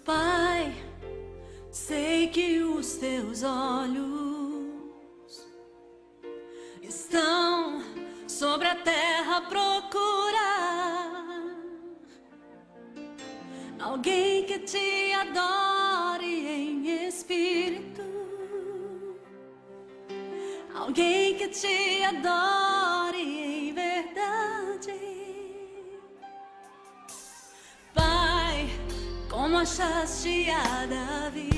Pai, sei que os teus olhos estão sobre a terra a procurar alguém que te adore em espírito, alguém que te adore em verdade. Pai, como achaste a Davi,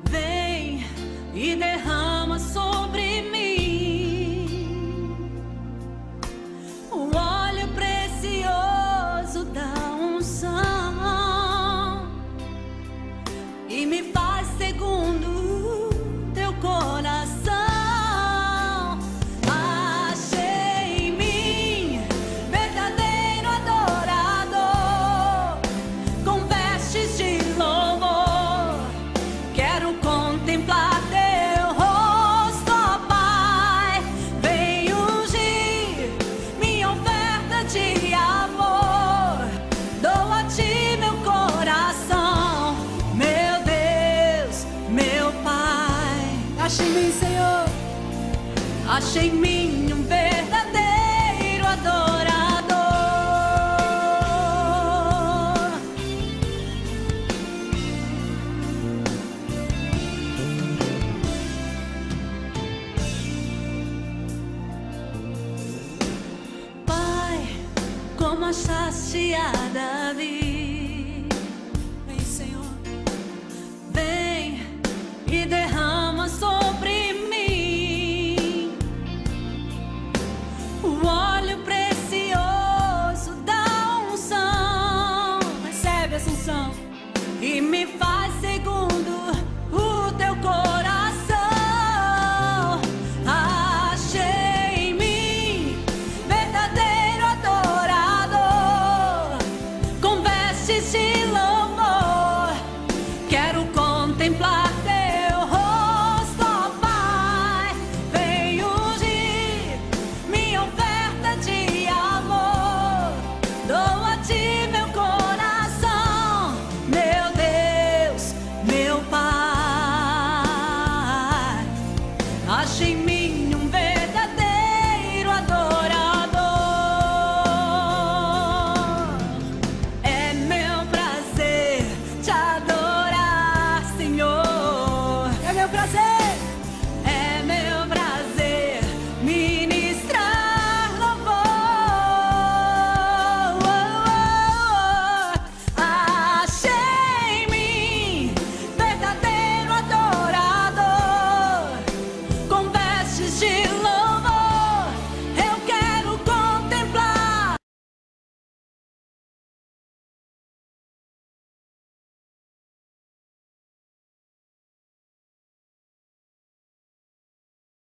vem e derrama sobre mim o óleo precioso da unção e me faz segundo teu coração. Achei em mim verdadeiro adorador, com vestes de louvor. Quero contemplar teu rosto, ó Pai. Vem ungir minha oferta de amor. Dou a ti meu coração, meu Deus, meu Pai. Achei em mim, Senhor, achei em mim um verdadeiro adorador. Pai, como achaste a Davi,